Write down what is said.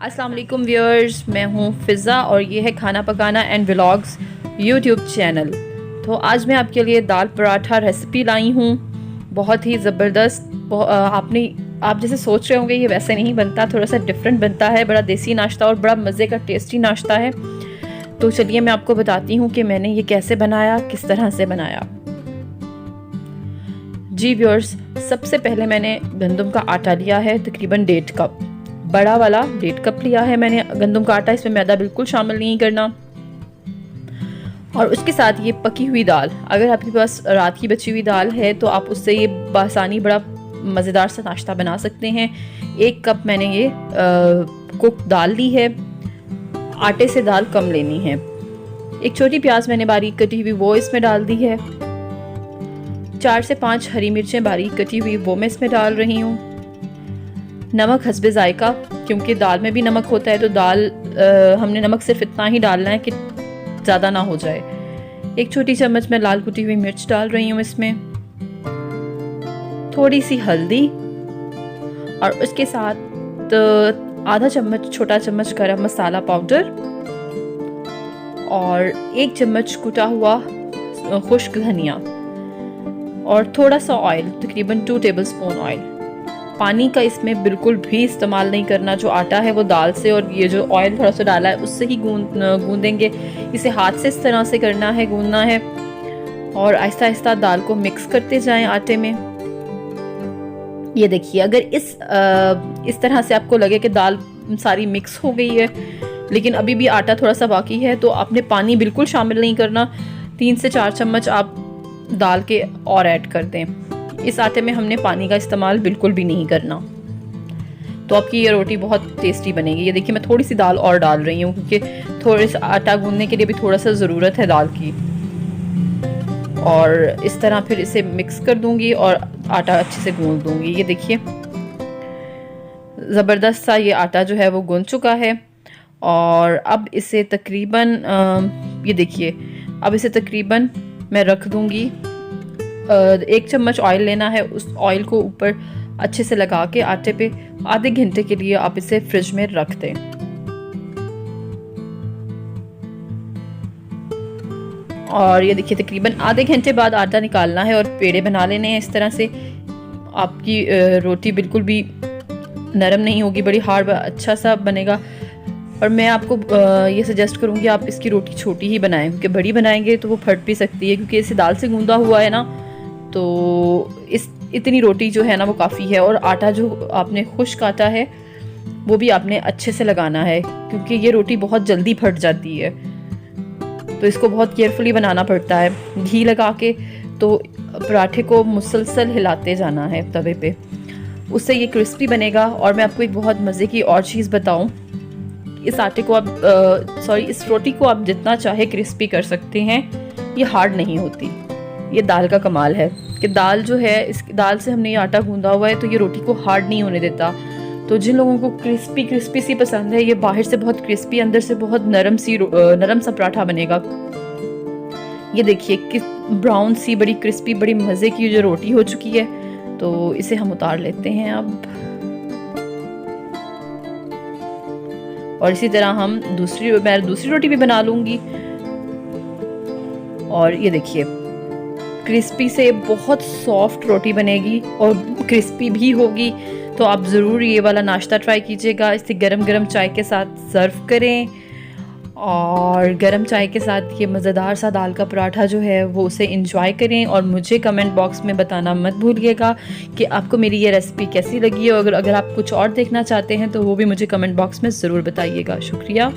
अस्सलाम वालेकुम व्यूअर्स, मैं हूँ फ़िज़ा और ये है खाना पकाना एंड व्लॉग्स यूट्यूब चैनल। तो आज मैं आपके लिए दाल पराठा रेसिपी लाई हूँ, बहुत ही ज़बरदस्त। आप जैसे सोच रहे होंगे ये वैसे नहीं बनता, थोड़ा सा डिफरेंट बनता है। बड़ा देसी नाश्ता और बड़ा मज़े का टेस्टी नाश्ता है। तो चलिए मैं आपको बताती हूँ कि मैंने ये कैसे बनाया, किस तरह से बनाया। जी व्यूअर्स, सबसे पहले मैंने गंदम का आटा लिया है, तकरीबन 1.5 कप, बड़ा वाला 1.5 कप लिया है मैंने गंदम का आटा। इसमें मैदा बिल्कुल शामिल नहीं करना। और उसके साथ ये पकी हुई दाल, अगर आपके पास रात की बची हुई दाल है तो आप उससे ये बासानी बड़ा मज़ेदार सा नाश्ता बना सकते हैं। 1 कप मैंने ये कुक दाल ली है। आटे से दाल कम लेनी है। एक छोटी प्याज मैंने बारीक कटी हुई वो इसमें डाल दी है। 4 से 5 हरी मिर्चें बारीक कटी हुई वो मैं इसमें डाल रही हूँ। नमक हस्बे जायका, क्योंकि दाल में भी नमक होता है, तो हमने नमक सिर्फ इतना ही डालना है कि ज़्यादा ना हो जाए। 1 छोटी चम्मच मैं लाल कुटी हुई मिर्च डाल रही हूँ इसमें, थोड़ी सी हल्दी, और उसके साथ आधा चम्मच छोटा चम्मच गरम मसाला पाउडर और 1 चम्मच कुटा हुआ खुश्क धनिया और थोड़ा सा ऑयल, तकरीबन 2 टेबलस्पून ऑयल। पानी का इसमें बिल्कुल भी इस्तेमाल नहीं करना। जो आटा है वो दाल से और ये जो ऑयल थोड़ा सा डाला है उससे ही गूंदेंगे। इसे हाथ से इस तरह से करना है, गूंदना है, और आहिस्ता आहिस्ता दाल को मिक्स करते जाएं आटे में। ये देखिए, अगर इस तरह से आपको लगे कि दाल सारी मिक्स हो गई है लेकिन अभी भी आटा थोड़ा सा बाकी है, तो आपने पानी बिल्कुल शामिल नहीं करना। 3 से 4 चम्मच आप दाल के और ऐड कर दें। इस आटे में हमने पानी का इस्तेमाल बिल्कुल भी नहीं करना, तो आपकी ये रोटी बहुत टेस्टी बनेगी। ये देखिए, मैं थोड़ी सी दाल और डाल रही हूँ क्योंकि थोड़े सा आटा गूंदने के लिए भी थोड़ा सा ज़रूरत है दाल की। और इस तरह फिर इसे मिक्स कर दूंगी और आटा अच्छे से गूंद दूंगी। ये देखिए, ज़बरदस्त सा ये आटा जो है वो गूंद चुका है। और अब इसे तकरीबन ये देखिए, अब इसे तकरीबन मैं रख दूंगी। 1 चम्मच ऑयल लेना है, उस ऑयल को ऊपर अच्छे से लगा के आटे पे आधे घंटे के लिए आप इसे फ्रिज में रख दें। और ये देखिए, तकरीबन आधे घंटे बाद आटा निकालना है और पेड़े बना लेने हैं इस तरह से। आपकी रोटी बिल्कुल भी नरम नहीं होगी, बड़ी हार्ड, अच्छा सा बनेगा। और मैं आपको ये सजेस्ट करूँगी आप इसकी रोटी छोटी ही बनाएं, क्योंकि बड़ी बनाएंगे तो वो फट भी सकती है, क्योंकि इसे दाल से गूंदा हुआ है ना, तो इतनी रोटी जो है ना वो काफ़ी है। और आटा जो आपने खुश्क आटा है वो भी आपने अच्छे से लगाना है, क्योंकि ये रोटी बहुत जल्दी फट जाती है, तो इसको बहुत केयरफुली बनाना पड़ता है। घी लगा के तो पराठे को मुसलसल हिलाते जाना है तवे पे, उससे ये क्रिस्पी बनेगा। और मैं आपको एक बहुत मज़े की और चीज़ बताऊं, इस आटे को इस रोटी को आप जितना चाहे क्रिस्पी कर सकते हैं, ये हार्ड नहीं होती। ये दाल का कमाल है कि दाल जो है, इस दाल से हमने ये आटा गूंदा हुआ है, तो ये रोटी को हार्ड नहीं होने देता। तो जिन लोगों को क्रिस्पी क्रिस्पी सी पसंद है, ये बाहर से बहुत क्रिस्पी, अंदर से बहुत नरम सा पराठा बनेगा। ये देखिए कि ब्राउन सी बड़ी क्रिस्पी बड़ी मज़े की जो रोटी हो चुकी है। तो इसे हम उतार लेते हैं अब। और इसी तरह मैं दूसरी रोटी भी बना लूँगी। और ये देखिए, क्रिस्पी से बहुत सॉफ्ट रोटी बनेगी और क्रिस्पी भी होगी। तो आप ज़रूर ये वाला नाश्ता ट्राई कीजिएगा। इसे गरम गरम चाय के साथ सर्व करें, और गरम चाय के साथ ये मज़ेदार सा दाल का पराठा जो है वो उसे इंजॉय करें। और मुझे कमेंट बॉक्स में बताना मत भूलिएगा कि आपको मेरी ये रेसिपी कैसी लगी है। अगर आप कुछ और देखना चाहते हैं तो वो भी मुझे कमेंट बॉक्स में ज़रूर बताइएगा। शुक्रिया।